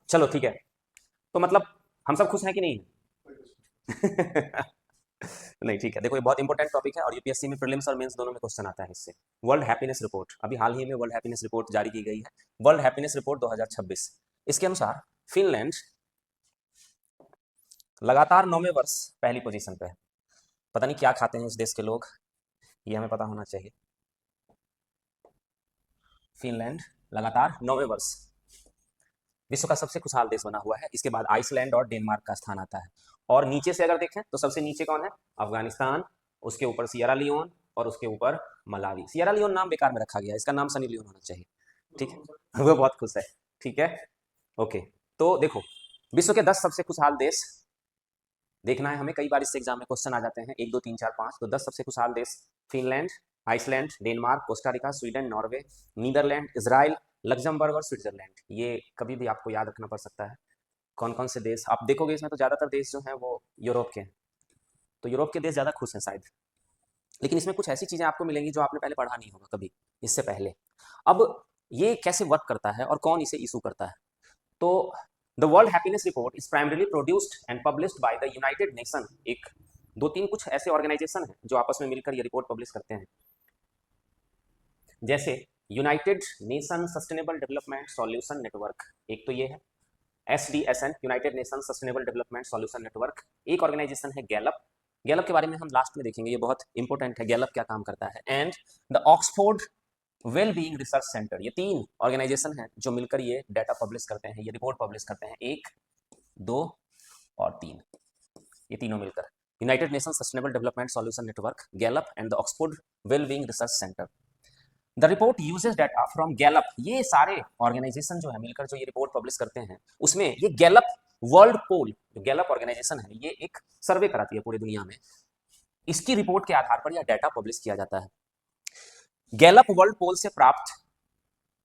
चलो ठीक है। तो मतलब हम सब खुश हैं कि नहीं है? नहीं ठीक है, देखो ये बहुत इंपॉर्टेंट टॉपिक है और यूपीएससी में प्रीलिम्स और मेंस दोनों में क्वेश्चन आता है इससे। वर्ल्ड हैप्पीनेस रिपोर्ट, अभी हाल ही में वर्ल्ड हैप्पीनेस रिपोर्ट जारी की गई है, वर्ल्ड हैप्पीनेस रिपोर्ट 2026। इसके अनुसार फिनलैंड लगातार 9वें वर्ष पहली पोजीशन पे है। पता नहीं क्या खाते हैं इस देश के लोग, ये हमें पता होना चाहिए। फिनलैंड लगातार 9वें वर्ष विश्व का सबसे खुशहाल देश बना हुआ है। इसके बाद आइसलैंड और डेनमार्क का स्थान आता है। और नीचे से अगर देखें तो सबसे नीचे कौन है? अफगानिस्तान, उसके ऊपर सियरा लियोन और उसके ऊपर मलावी। सियरा लियोन नाम बेकार में रखा गया है, इसका नाम सनी लियोन होना चाहिए। ठीक है, वो बहुत खुश है। ठीक है, ओके। तो देखो, विश्व के 10 सबसे खुशहाल देश देखना है हमें, कई बार इस एग्जाम में क्वेश्चन आ जाते हैं, 1 2 3 4 5। तो 10 सबसे खुशहाल देश: Finland, Iceland, Denmark, Costa Rica, Sweden, Norway, Netherland, Israel, Luxembourg और स्विट्जरलैंड। ये कभी भी आपको याद रखना पड़ सकता है। कौन कौन से देश आप देखोगे इसमें, तो ज़्यादातर देश जो हैं वो यूरोप के हैं। तो यूरोप के देश ज़्यादा खुश हैं शायद। लेकिन इसमें कुछ ऐसी चीज़ें आपको मिलेंगी जो आपने पहले पढ़ा नहीं होगा कभी इससे पहले। अब ये कैसे वर्क करता है और कौन इसे इशू करता है? तो the world happiness report is primarily produced and published by the United nation. एक दो तीन कुछ ऐसे ऑर्गेनाइजेशन हैं जो आपस में मिलकर ये रिपोर्ट पब्लिश करते हैं, जैसे United nation sustainable development solution network, एक तो ये है SDSN, United nation sustainable development solution network. एक ऑर्गेनाइजेशन है गैलप, गैलप के बारे में हम लास्ट में देखेंगे, ये बहुत इंपॉर्टेंट है गैलप क्या काम करता है। And the Oxford well being research centre. ये 3 ऑर्गेनाइजेशन हैं जो मिलकर ये डाटा पब्लिश करते हैं, ये रिपोर्ट पब्लिश करते हैं। 1 2 और 3, ये तीनों मिलकर United nation sustainable development solution network, Gallup and the Oxford well being research centre. The report uses data from Gallup. ये सारे ऑर्गेनाइजेशन जो है मिलकर जो ये रिपोर्ट पब्लिश करते हैं, उसमें ये गैलप वर्ल्ड पोल, जो गैलप ऑर्गेनाइजेशन है, ये एक सर्वे कराती है पूरी दुनिया में। इसकी रिपोर्ट के आधार पर यह डाटा पब्लिश किया जाता है। गैलप वर्ल्ड पोल से प्राप्त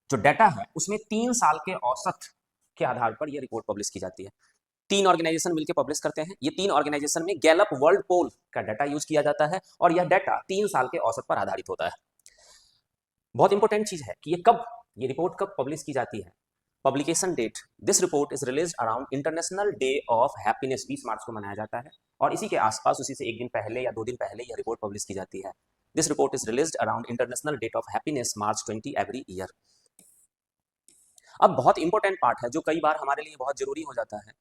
जो डाटा है उसमें 3 साल के औसत के आधार पर यह रिपोर्ट पब्लिश की जाती है। 3 ऑर्गेनाइजेशन मिलकर पब्लिश करते हैं। ये 3 ऑर्गेनाइजेशन में गैलप वर्ल्ड पोल का डाटा यूज किया जाता है और यह डाटा 3 साल के औसत पर आधारित होता है। बहुत इंपॉर्टेंट चीज है कि ये रिपोर्ट कब पब्लिश की जाती है। Publication date: this report is release around international day of happiness, 20 मार्च को मनाया जाता है और इसी के आसपास, उसी से 1 दिन पहले या 2 दिन पहले यह रिपोर्ट पब्लिश की जाती है। This report is release around international date of happiness March 20 every year. अब बहुत इंपॉर्टेंट पार्ट है जो कई बार हमारे लिए बहुत जरूरी हो जाता है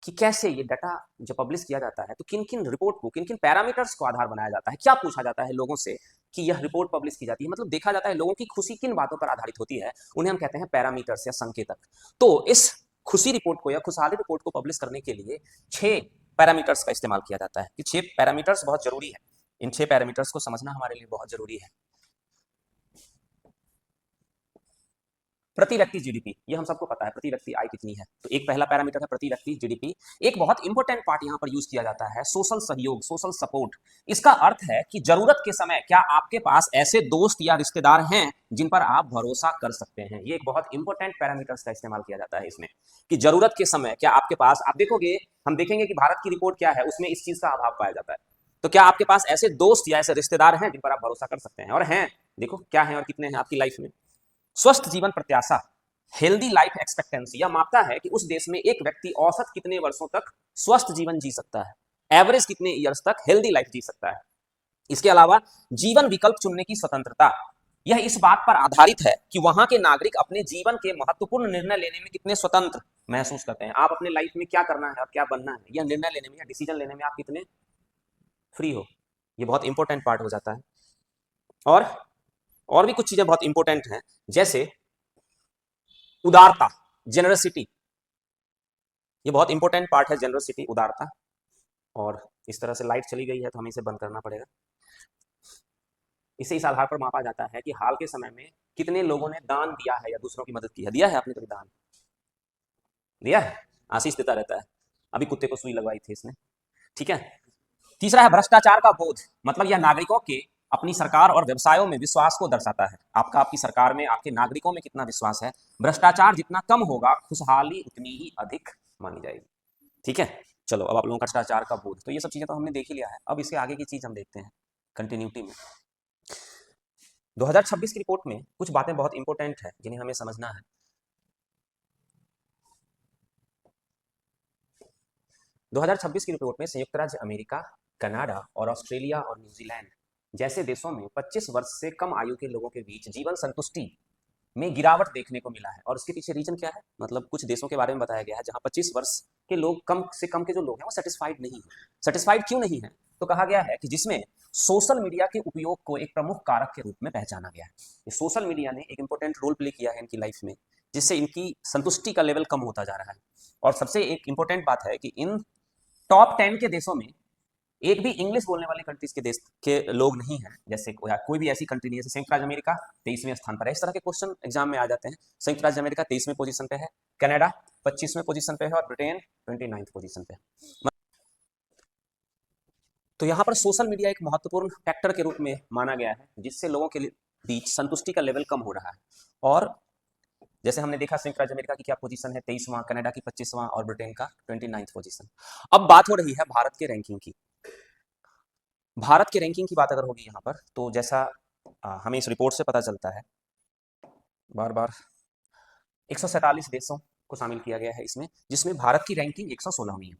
कि कैसे ये डाटा जब पब्लिश किया जाता है तो किन किन रिपोर्ट को, किन किन पैरामीटर्स को आधार बनाया जाता है, क्या पूछा जाता है लोगों से कि यह रिपोर्ट पब्लिश की जाती है। मतलब देखा जाता है लोगों की खुशी किन बातों पर आधारित होती है, उन्हें हम कहते हैं पैरामीटर्स या संकेतक। तो इस खुशी रिपोर्ट को या खुशहाली रिपोर्ट को पब्लिश करने के लिए 6 पैरामीटर्स का इस्तेमाल किया जाता है। कि 6 पैरामीटर्स बहुत जरूरी है, इन 6 पैरामीटर्स को समझना हमारे लिए बहुत जरूरी है। प्रति व्यक्ति जीडीपी, ये हम सबको पता है प्रति व्यक्ति आय कितनी है, तो एक पहला पैरामीटर है प्रति व्यक्ति जीडीपी। एक बहुत इंपॉर्टेंट पार्ट यहां पर यूज किया जाता है सोशल सहयोग, सोशल सपोर्ट। इसका अर्थ है कि जरूरत के समय क्या आपके पास ऐसे दोस्त या रिश्तेदार हैं जिन पर आप भरोसा कर सकते हैं। ये एक बहुत इंपॉर्टेंट पैरामीटर्स का इस्तेमाल किया जाता है इसमें, कि जरूरत के समय क्या आपके पास, आप देखोगे, हम देखेंगे कि भारत की रिपोर्ट क्या है, उसमें इस चीज का अभाव पाया जाता है। तो क्या आपके पास ऐसे दोस्त या ऐसे रिश्तेदार हैं जिन पर आप भरोसा कर सकते हैं, और हैं, देखो क्या है और कितने हैं आपकी लाइफ में। स्वस्थ जीवन प्रत्याशा, हेल्दी लाइफ एक्सपेक्टेंसी, यह मापता है कि उस देश में एक व्यक्ति औसत कितने वर्षों तक स्वस्थ जीवन जी सकता है, एवरेज कितने ईयर्स तक हेल्दी लाइफ जी सकता है। इसके अलावा जीवन विकल्प चुनने की स्वतंत्रता, यह इस बात पर आधारित है कि वहां के नागरिक अपने जीवन के महत्वपूर्ण निर्णय लेने में कितने स्वतंत्र महसूस करते हैं। आप अपने लाइफ में क्या करना है और क्या बनना है, यह निर्णय लेने में या डिसीजन लेने में आप कितने फ्री हो, ये बहुत इंपॉर्टेंट पार्ट हो जाता है। और और भी कुछ चीजें बहुत इंपॉर्टेंट हैं, जैसे उदारता, जेनरसिटी, ये बहुत इंपॉर्टेंट पार्ट है, जेनरसिटी, उदारता। और इस तरह से लाइट चली गई है तो हमें इसे बंद करना पड़ेगा। इसे इस आधार पर मापा जाता है कि हाल के समय में कितने लोगों ने दान दिया है या दूसरों की मदद की है। दिया है आपने कभी दान? दिया है? आशीष देता रहता है, अभी कुत्ते को सुई लगवाई थी इसने। ठीक है। तीसरा है भ्रष्टाचार का बोध, मतलब यह नागरिकों के अपनी सरकार और व्यवसायों में विश्वास को दर्शाता है। आपका आपकी सरकार में, आपके नागरिकों में कितना विश्वास है। भ्रष्टाचार जितना कम होगा, खुशहाली उतनी ही अधिक मानी जाएगी। ठीक है, चलो अब आप लोगों का भ्रष्टाचार का बोध, तो ये सब चीजें तो हमने देख ही लिया है। अब इसके आगे की चीज हम देखते हैं कंटिन्यूटी में। 2026 की रिपोर्ट में कुछ बातें बहुत इंपॉर्टेंट है जिन्हें हमें समझना है। 2026 की रिपोर्ट में संयुक्त राज्य अमेरिका, कनाडा और ऑस्ट्रेलिया और न्यूजीलैंड जैसे देशों में 25 वर्ष से कम आयु के लोगों के बीच जीवन संतुष्टि में गिरावट देखने को मिला है। और उसके पीछे रीजन क्या है, मतलब कुछ देशों के बारे में बताया गया है जहां 25 वर्ष के लोग, कम से कम के जो लोग हैं वो सेटिस्फाइड नहीं है। सेटिस्फाइड क्यों नहीं है, तो कहा गया है कि जिसमें सोशल मीडिया के उपयोग को एक प्रमुख कारक के रूप में पहचाना गया है। ये सोशल मीडिया ने एक इंपॉर्टेंट रोल प्ले किया है इनकी लाइफ में, जिससे इनकी संतुष्टि का लेवल कम होता जा रहा है। और सबसे एक इंपॉर्टेंट बात है कि इन टॉप 10 के देशों में एक भी इंग्लिश बोलने वाले कंट्रीज के देश के लोग नहीं हैं। जैसे कोई भी ऐसी कंट्री नहीं है। जैसे संयुक्त राज्य अमेरिका 23वें स्थान पर है। इस तरह के क्वेश्चन एग्जाम में आ जाते हैं। संयुक्त राज्य अमेरिका 23वें पोजीशन पे है, कनाडा 25वें पोजीशन पे है और ब्रिटेन 29th पोजीशन पे है। तो यहाँ पर सोशल मीडिया एक महत्वपूर्ण फैक्टर के रूप में माना गया है, जिससे लोगों के बीच संतुष्टि का लेवल कम हो रहा है। और जैसे हमने देखा संयुक्त राज्य अमेरिका की क्या पोजीशन है, 23वां, कनाडा की 25वां और ब्रिटेन का 29th पोजीशन। अब बात हो रही है भारत के रैंकिंग की। भारत के रैंकिंग की बात अगर होगी यहाँ पर, तो जैसा हमें इस रिपोर्ट से पता चलता है, बार बार 147 देशों को शामिल किया गया है इसमें, जिसमें भारत की रैंकिंग 116वीं है।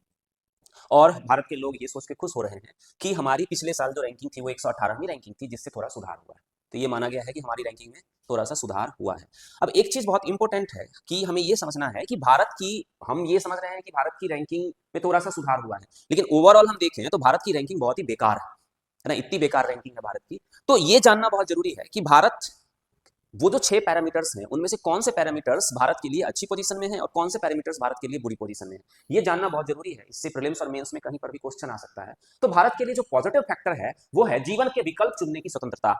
और भारत के लोग ये सोच के खुश हो रहे हैं कि हमारी पिछले साल जो रैंकिंग थी वो 118वीं रैंकिंग थी, जिससे थोड़ा सुधार हुआ है। तो ये माना गया है कि हमारी रैंकिंग में थोड़ा सा सुधार हुआ है। अब एक चीज बहुत इंपॉर्टेंट है कि हमें ये समझना है कि हम ये समझ रहे हैं कि भारत की रैंकिंग में थोड़ा सा सुधार हुआ है, लेकिन ओवरऑल हम देखें तो भारत की रैंकिंग बहुत ही बेकार है ना। इतनी बेकार रैंकिंग है भारत की। तो ये जानना बहुत जरूरी है कि भारत, वो जो 6 पैरामीटर्स हैं उनमें से कौन से पैरामीटर्स भारत के लिए अच्छी पोजीशन में हैं और कौन से पैरामीटर्स भारत के लिए बुरी पोजीशन में हैं, ये जानना बहुत जरूरी है। इससे प्रीलिम्स और मेंस में कहीं पर भी क्वेश्चन आ सकता है। तो भारत के लिए जो पॉजिटिव फैक्टर है वो है जीवन के विकल्प चुनने की स्वतंत्रता।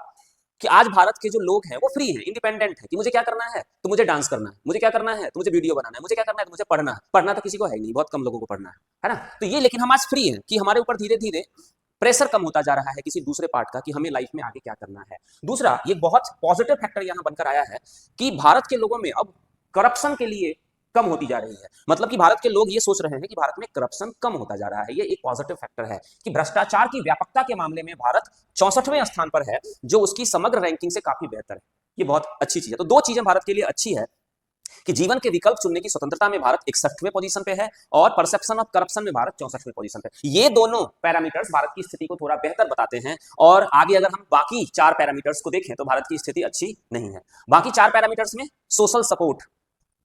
कि आज भारत के जो लोग हैं वो फ्री हैं, इंडिपेंडेंट है कि मुझे क्या करना है तो मुझे डांस करना है, मुझे क्या करना है तो मुझे वीडियो बनाना है, मुझे क्या करना है तो मुझे पढ़ना है। पढ़ना तो किसी को है नहीं, बहुत कम लोगों को पढ़ना है ना। तो ये, लेकिन हम आज फ्री हैं कि हमारे ऊपर धीरे धीरे प्रेशर कम होता जा रहा है किसी दूसरे पार्ट का कि हमें लाइफ में आगे क्या करना है। दूसरा, ये बहुत पॉजिटिव फैक्टर यहां बनकर आया है कि भारत के लोगों में अब करप्शन के लिए कम होती जा रही है। मतलब कि भारत के लोग ये सोच रहे हैं कि भारत में करप्शन कम होता जा रहा है। ये एक पॉजिटिव फैक्टर है कि भ्रष्टाचार की व्यापकता के मामले में भारत 64वें स्थान पर है, जो उसकी समग्र रैंकिंग से काफी बेहतर है। ये बहुत अच्छी चीज है। तो दो चीजें भारत के लिए अच्छी है कि जीवन के विकल्प चुनने की स्वतंत्रता में भारत 61वें पोजीशन पे है और परसेप्शन ऑफ करप्शन में भारत 64वें पोजीशन पे। ये दोनों पैरामीटर्स भारत की स्थिति को थोड़ा बेहतर बताते हैं। और आगे अगर हम बाकी 4 पैरामीटर्स को देखें तो भारत की स्थिति अच्छी नहीं है। बाकी 4 पैरामीटर्स में सोशल सपोर्ट,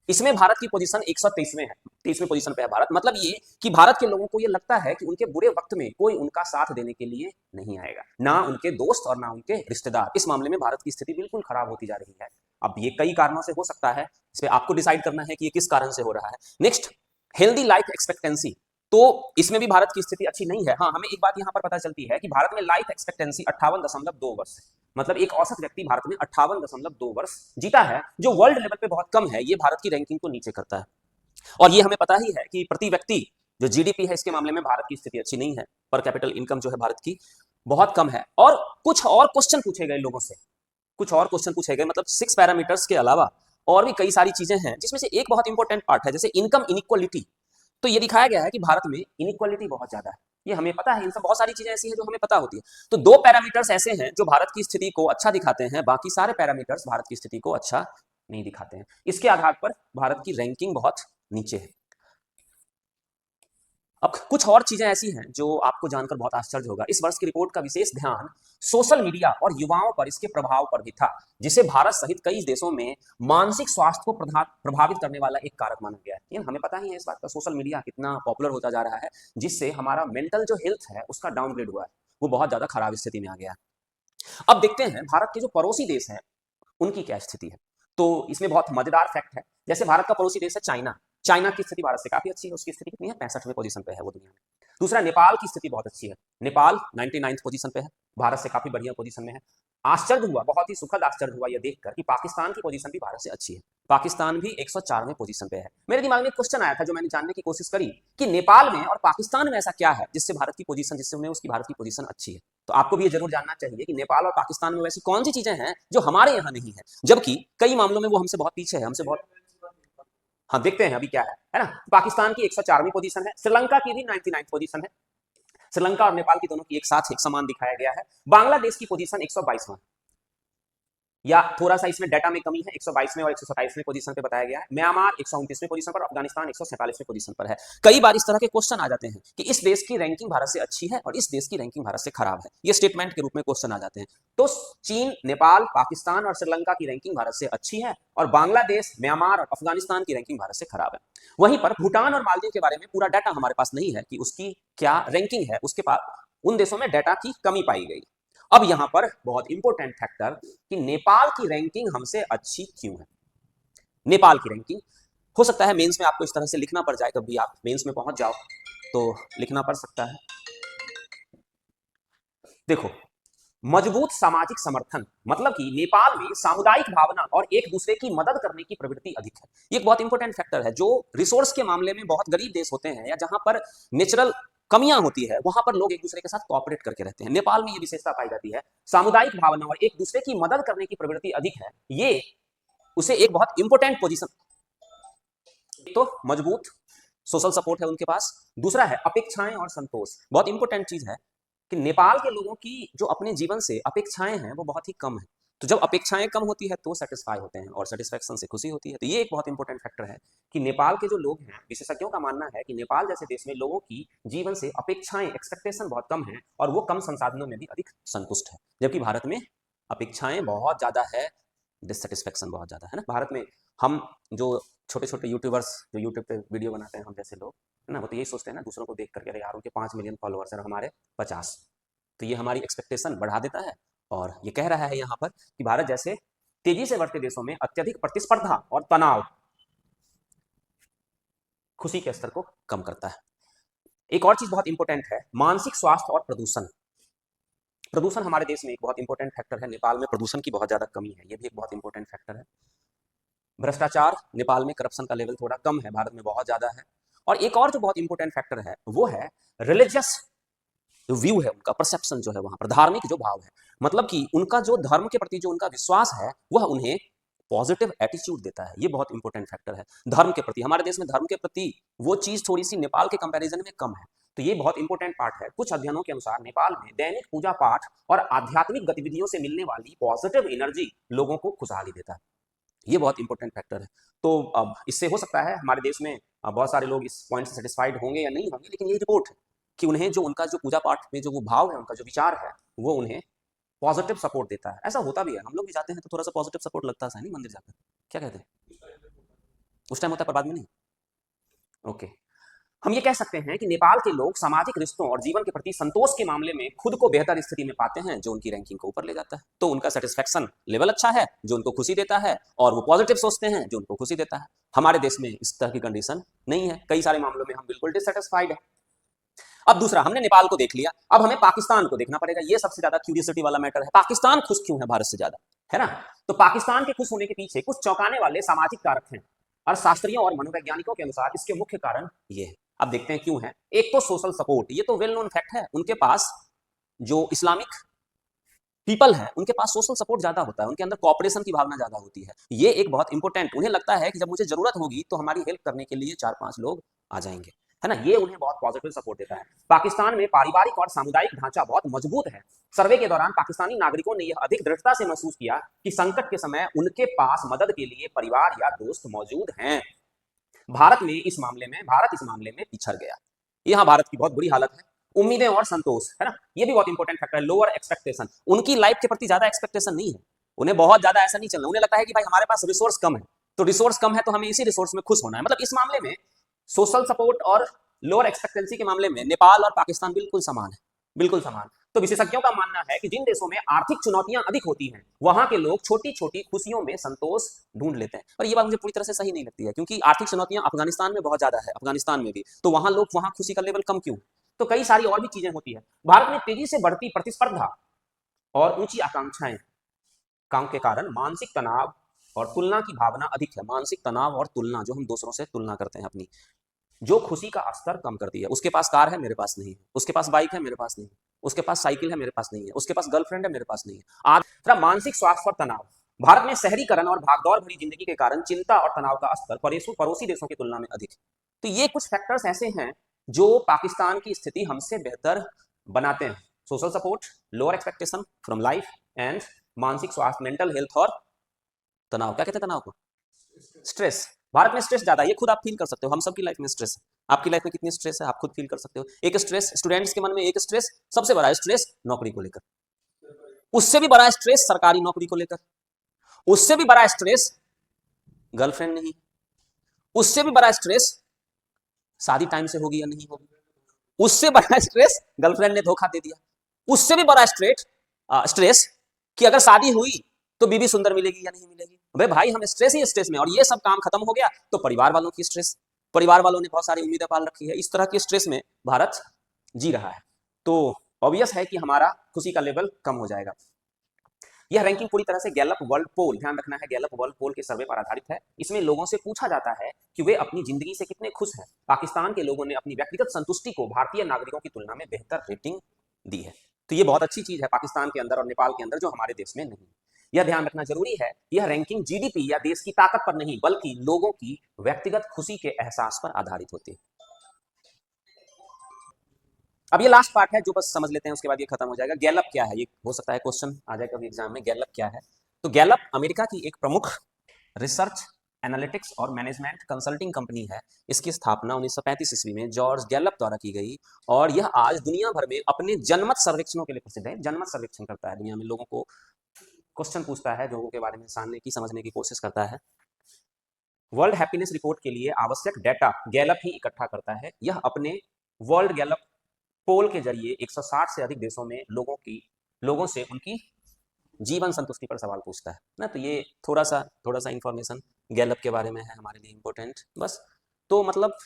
इसमें भारत की पोजीशन 123वें है, 23वें पोजीशन पे है भारत। मतलब ये कि भारत के लोगों को ये लगता है कि उनके बुरे वक्त में कोई उनका साथ देने के लिए नहीं आएगा, ना उनके दोस्त और ना उनके रिश्तेदार। इस मामले में भारत की स्थिति बिल्कुल खराब होती जा रही है। अब ये कई कारणों से हो सकता है, इस पे आपको डिसाइड करना है कि ये किस कारण से हो रहा है। Next, healthy life expectancy. तो इसमें भी भारत की स्थिति अच्छी नहीं है। हाँ, हमें एक बात यहां पर पता चलती है कि भारत में लाइफ एक्सपेक्टेंसी 58.2 वर्ष है। मतलब एक औसत व्यक्ति भारत में 58.2 वर्ष जीता है, जो वर्ल्ड लेवल पे बहुत कम है। ये भारत की रैंकिंग को नीचे करता है। और ये हमें पता ही है कि प्रति व्यक्ति जो जीडीपी है, इसके मामले में भारत की स्थिति अच्छी नहीं है। पर कैपिटल इनकम जो है भारत की बहुत कम है। और कुछ और क्वेश्चन पूछे गए लोगों से, कुछ और क्वेश्चन पूछे गए, मतलब 6 पैरामीटर्स के अलावा और भी कई सारी चीजें हैं, जिसमें से एक बहुत इंपॉर्टेंट पार्ट है, जैसे इनकम इनइक्वालिटी। तो ये दिखाया गया है कि भारत में इनइक्वालिटी बहुत ज्यादा है। ये हमें पता है। इन सब बहुत सारी चीजें ऐसी हैं जो हमें पता होती है। तो 2 पैरामीटर्स ऐसे हैं जो भारत की स्थिति को अच्छा दिखाते हैं, बाकी सारे पैरामीटर्स भारत की स्थिति को अच्छा नहीं दिखाते हैं। इसके आधार पर भारत की रैंकिंग बहुत नीचे है। अब कुछ और चीजें ऐसी हैं जो आपको जानकर बहुत आश्चर्य होगा। इस वर्ष की रिपोर्ट का विशेष ध्यान सोशल मीडिया और युवाओं पर इसके प्रभाव पर भी था, जिसे भारत सहित कई देशों में मानसिक स्वास्थ्य को प्रभावित करने वाला एक कारक माना गया है। हमें पता ही है इस बात का, सोशल मीडिया कितना पॉपुलर होता जा रहा है, जिससे हमारा मेंटल जो हेल्थ है उसका डाउनग्रेड हुआ है, वो बहुत ज्यादा खराब स्थिति में आ गया है। अब देखते हैं भारत के जो पड़ोसी देश हैं उनकी क्या स्थिति है। तो इसमें बहुत मजेदार फैक्ट है। जैसे भारत का पड़ोसी देश है चाइना। चाइना की स्थिति भारत से काफी अच्छी है। उसकी स्थिति कितनी है? 65वें पोजीशन पे है वो दुनिया में। दूसरा, नेपाल की स्थिति बहुत अच्छी है। नेपाल 99th पोजीशन पे है, भारत से काफी बढ़िया पोजीशन में है। आश्चर्य हुआ, बहुत ही सुखद आश्चर्य हुआ यह देखकर कि पाकिस्तान की पोजीशन भी भारत से अच्छी है। पाकिस्तान भी 104वें पोजीशन पे है। मेरे दिमाग में एक क्वेश्चन आया था जो मैंने जानने की कोशिश करी कि नेपाल में और पाकिस्तान में ऐसा क्या है जिससे भारत की पोजीशन, जिससे उन्हें उसकी भारत की पोजीशन अच्छी है। तो आपको भी ये जरूर जानना चाहिए कि नेपाल और पाकिस्तान में वैसी कौन सी चीजें हैं जो हमारे यहाँ नहीं है, जबकि कई मामलों में वो हमसे बहुत पीछे है, हमसे बहुत। हाँ, देखते हैं अभी क्या है ना। पाकिस्तान की 104वीं पोजीशन है, श्रीलंका की भी 99th पोजीशन है। श्रीलंका और नेपाल की दोनों की एक साथ एक समान दिखाया गया है। बांग्लादेश की पोजीशन 122वां। या थोड़ा सा इसमें डाटा में कमी है, 122वें और 127वें पोजीशन पे बताया गया है। म्यांमार 129वें पोजीशन पर, अफगानिस्तान 147वें पोजीशन पर है। कई बार इस तरह के क्वेश्चन आ जाते हैं कि इस देश की रैंकिंग भारत से अच्छी है और इस देश की रैंकिंग भारत से खराब है, ये स्टेटमेंट के रूप में क्वेश्चन आ जाते हैं। तो चीन, नेपाल, पाकिस्तान और श्रीलंका की रैंकिंग भारत से अच्छी है और बांग्लादेश, म्यांमार और अफगानिस्तान की रैंकिंग भारत से खराब है। वहीं पर भूटान और मालदीव के बारे में पूरा डाटा हमारे पास नहीं है कि उसकी क्या रैंकिंग है, उसके पास उन देशों में डाटा की कमी पाई गई। अब यहां पर बहुत इंपॉर्टेंट फैक्टर कि नेपाल की रैंकिंग हमसे अच्छी क्यों है। नेपाल की रैंकिंग हो सकता है मेंस में आपको इस तरह से लिखना पड़ जाए, कभी आप मेंस में पहुंच जाओ तो लिखना पड़ सकता है। देखो, मजबूत सामाजिक समर्थन, मतलब कि नेपाल में सामुदायिक भावना और एक दूसरे की मदद करने की प्रवृत्ति अधिक है। ये एक बहुत इंपॉर्टेंट फैक्टर है। जो रिसोर्स के मामले में बहुत गरीब देश होते हैं या जहां पर नेचुरल कमियां होती है, वहां पर लोग एक दूसरे के साथ कोऑपरेट करके रहते हैं। नेपाल में ये विशेषता पाई जाती है, सामुदायिक भावना और एक दूसरे की मदद करने की प्रवृत्ति अधिक है। ये उसे एक बहुत इंपॉर्टेंट पोजीशन, तो मजबूत सोशल सपोर्ट है उनके पास। दूसरा है अपेक्षाएं और संतोष। बहुत इंपॉर्टेंट चीज है कि नेपाल के लोगों की जो अपने जीवन से अपेक्षाएं हैं वो बहुत ही कम है। तो जब अपेक्षाएं कम होती है तो सेटिस्फाई होते हैं और सेटिस्फेक्शन से खुशी होती है। तो ये एक बहुत इंपॉर्टेंट फैक्टर है कि नेपाल के जो लोग हैं, विशेषज्ञों का मानना है कि नेपाल जैसे देश में लोगों की जीवन से अपेक्षाएं, एक्सपेक्टेशन बहुत कम है और वो कम संसाधनों में भी अधिक संतुष्ट है। जबकि भारत में अपेक्षाएं बहुत ज्यादा है, डिससेटिस्फेक्शन बहुत ज्यादा है ना। भारत में हम जो छोटे छोटे यूट्यूबर्स जो यूट्यूब पे वीडियो बनाते हैं, हम जैसे लोग है ना, वो तो यही सोचते हैं ना दूसरों को देख करके, अरे यार उनके 5 मिलियन फॉलोअर्स हैं, हमारे 50। तो ये हमारी एक्सपेक्टेशन बढ़ा देता है और ये कह रहा है यहाँ पर कि भारत जैसे तेजी से बढ़ते देशों में अत्यधिक प्रतिस्पर्धा और तनाव खुशी के स्तर को कम करता है। एक और चीज बहुत इंपॉर्टेंट है, मानसिक स्वास्थ्य और प्रदूषण। प्रदूषण हमारे देश में एक बहुत इंपॉर्टेंट फैक्टर है। नेपाल में प्रदूषण की बहुत ज्यादा कमी है, ये भी एक बहुत इंपॉर्टेंट फैक्टर है। भ्रष्टाचार, नेपाल में करप्शन का लेवल थोड़ा कम है, भारत में बहुत ज्यादा है। और एक और जो बहुत इंपॉर्टेंट फैक्टर है वो है रिलीजियस जो व्यू है, उनका परसेप्शन जो है, वहां पर धार्मिक जो भाव है, मतलब कि उनका जो धर्म के प्रति जो उनका विश्वास है वह उन्हें पॉजिटिव एटीट्यूड देता है। ये बहुत इंपॉर्टेंट फैक्टर है धर्म के प्रति। हमारे देश में धर्म के प्रति वो चीज थोड़ी सी नेपाल के कंपैरिजन में कम है। तो ये बहुत इंपॉर्टेंट पार्ट है। कुछ अध्ययनों के अनुसार नेपाल में दैनिक पूजा पाठ और आध्यात्मिक गतिविधियों से मिलने वाली पॉजिटिव एनर्जी लोगों को खुशहाली देता है। ये बहुत इंपॉर्टेंट फैक्टर है। तो अब इससे हो सकता है हमारे देश में बहुत सारे लोग इस पॉइंट से सेटिस्फाइड होंगे या नहीं होंगे, लेकिन ये रिपोर्ट है कि उन्हें जो उनका जो पूजा पाठ में जो वो भाव है, उनका जो विचार है, वो उन्हें पॉजिटिव सपोर्ट देता है। ऐसा होता भी है, हम लोग भी जाते हैं तो थोड़ा सा पॉजिटिव सपोर्ट लगता है नहीं मंदिर जाकर, क्या कहते हैं? उस टाइम होता है पर बाद में नहीं। ओके, हम ये कह सकते हैं कि नेपाल के लोग सामाजिक रिश्तों और जीवन के प्रति संतोष के मामले में खुद को बेहतर स्थिति में पाते हैं, जो उनकी रैंकिंग को ऊपर ले जाता है। तो उनका सेटिस्फेक्शन लेवल अच्छा है जो उनको खुशी देता है, और वो पॉजिटिव सोचते हैं जो उनको खुशी देता है। हमारे देश में इस तरह की कंडीशन नहीं है, कई सारे मामलों में हम बिल्कुल डिससेटिस्फाइड है। अब दूसरा, हमने नेपाल को देख लिया, अब हमें पाकिस्तान को देखना पड़ेगा। ये सबसे ज्यादा क्यूरियोसिटी वाला मैटर है, पाकिस्तान खुश क्यों है भारत से ज्यादा, है ना। तो पाकिस्तान के खुश होने के पीछे कुछ चौंकाने वाले सामाजिक कारक हैं और शास्त्रियों और मनोवैज्ञानिकों के अनुसार इसके मुख्य कारण ये है। अब देखते हैं क्यों है। एक तो सोशल सपोर्ट, ये तो वेल नोन फैक्ट है। उनके पास जो इस्लामिक पीपल है उनके पास सोशल सपोर्ट ज्यादा होता है, उनके अंदर कोऑपरेशन की भावना ज्यादा होती है। ये एक बहुत इंपॉर्टेंट, उन्हें लगता है कि जब मुझे जरूरत होगी तो हमारी हेल्प करने के लिए 4-5 लोग आ जाएंगे, है ना। ये उन्हें बहुत पॉजिटिव सपोर्ट देता है। पाकिस्तान में पारिवारिक और सामुदायिक ढांचा बहुत मजबूत है। सर्वे के दौरान पाकिस्तानी नागरिकों ने यह अधिक दृढ़ता से महसूस किया कि संकट के समय उनके पास मदद के लिए परिवार या दोस्त मौजूद हैं। भारत इस मामले में पिछड़ गया। यहाँ भारत की बहुत बुरी हालत है। उम्मीदें और संतोष, है ना, ये भी बहुत इंपॉर्टेंट फैक्टर है। लोअर एक्सपेक्टेशन, उनकी लाइफ के प्रति ज्यादा एक्सपेक्टेशन नहीं है, उन्हें बहुत ज्यादा ऐसा नहीं चलना। उन्हें लगता है कि भाई हमारे पास रिसोर्स कम है, तो रिसोर्स कम है तो हमें इसी रिसोर्स में खुश होना है। मतलब इस मामले में सोशल सपोर्ट और लोअर एक्सपेक्टेंसी के मामले में नेपाल और पाकिस्तान बिल्कुल समान है, बिल्कुल समान। तो विशेषज्ञों का मानना है कि जिन देशों में आर्थिक चुनौतियां अधिक होती हैं वहां के लोग छोटी छोटी खुशियों में संतोष ढूंढ लेते हैं। और ये बात मुझे पूरी तरह से सही नहीं लगती है, क्योंकि आर्थिक चुनौतियां अफगानिस्तान में बहुत ज्यादा है, अफगानिस्तान में भी, तो वहां लोग वहां खुशी का लेवल कम क्यों? तो कई सारी और भी चीजें होती है। भारत में तेजी से बढ़ती प्रतिस्पर्धा और ऊंची आकांक्षाएं काम के कारण मानसिक तनाव और तुलना की भावना अधिक है। मानसिक तनाव और तुलना, जो हम दूसरों से तुलना करते हैं अपनी, जो खुशी का स्तर कम करती है। उसके पास कार है, मेरे पास नहीं है, उसके पास बाइक है, मेरे पास नहीं है, उसके पास साइकिल है, मेरे पास नहीं है, उसके पास गर्लफ्रेंड है, मेरे पास नहीं है। आज मानसिक स्वास्थ्य और तनाव, भारत में शहरीकरण और भागदौड़ भरी जिंदगी के कारण चिंता और तनाव का स्तर पड़ोसी देशों की तुलना में अधिक। तो ये कुछ फैक्टर्स ऐसे हैं जो पाकिस्तान की स्थिति हमसे बेहतर बनाते हैं। Social support, lower expectation from life and मानसिक स्वास्थ्य, मेंटल हेल्थ और तनाव। क्या कहते हैं तनाव को? स्ट्रेस। भारत में स्ट्रेस ज्यादा है, ये खुद आप फील कर सकते हो। हम सबकी लाइफ में स्ट्रेस है। आपकी लाइफ में कितनी स्ट्रेस है आप खुद फील कर सकते हो। एक स्ट्रेस स्टूडेंट्स के मन में, एक स्ट्रेस सबसे बड़ा स्ट्रेस नौकरी को लेकर, उससे भी बड़ा स्ट्रेस सरकारी नौकरी को लेकर, उससे भी बड़ा स्ट्रेस गर्लफ्रेंड नहीं, उससे भी बड़ा स्ट्रेस शादी टाइम से होगी या नहीं होगी, उससे बड़ा स्ट्रेस गर्लफ्रेंड ने धोखा दे दिया, उससे भी बड़ा स्ट्रेस कि अगर शादी हुई तो बीवी सुंदर मिलेगी या नहीं मिलेगी। अबे भाई हम स्ट्रेस ही स्ट्रेस में, और ये सब काम खत्म हो गया तो परिवार वालों की स्ट्रेस, परिवार वालों ने बहुत सारी उम्मीदें पाल रखी है, इस तरह के स्ट्रेस में भारत जी रहा है। तो ऑब्वियस है कि हमारा खुशी का लेवल कम हो जाएगा। यह रैंकिंग पूरी तरह से गैलप वर्ल्ड पोल, ध्यान रखना है, गैलप वर्ल्ड पोल के सर्वे पर आधारित है। इसमें लोगों से पूछा जाता है कि वे अपनी जिंदगी से कितने खुश हैं। पाकिस्तान के लोगों ने अपनी व्यक्तिगत संतुष्टि को भारतीय नागरिकों की तुलना में बेहतर रेटिंग दी है। तो ये बहुत अच्छी चीज है पाकिस्तान के अंदर और नेपाल के अंदर, जो हमारे देश में नहीं। यह ध्यान रखना जरूरी है, यह रैंकिंग जीडीपी या देश की ताकत पर नहीं बल्कि लोगों की व्यक्तिगत खुशी के एहसास पर आधारित होती है। अब ये लास्ट पार्ट है जो बस समझ लेते हैं, उसके बाद ये खत्म हो जाएगा। गैलप क्या है, ये हो सकता है क्वेश्चन आ जाए कभी एग्जाम में, गैलप क्या है। तो गैलप अमेरिका की एक प्रमुख रिसर्च, एनालिटिक्स और मैनेजमेंट कंसल्टिंग कंपनी है। इसकी स्थापना 1935 ईस्वी में जॉर्ज गैलप द्वारा की गई और यह आज दुनिया भर में अपने जनमत सर्वेक्षणों के लिए प्रसिद्ध है। जनमत सर्वेक्षण करता है, दुनिया में लोगों को क्वेश्चन पूछता है, लोगों के बारे में जानने की, समझने की कोशिश करता है। वर्ल्ड हैप्पीनेस रिपोर्ट के लिए आवश्यक डेटा गैलप ही इकट्ठा करता है। यह अपने वर्ल्ड गैलप पोल के जरिए 160 से अधिक देशों में लोगों से उनकी जीवन संतुष्टि पर सवाल पूछता है ना। तो ये थोड़ा सा इंफॉर्मेशन गैलप के बारे में है हमारे लिए इंपॉर्टेंट। बस तो मतलब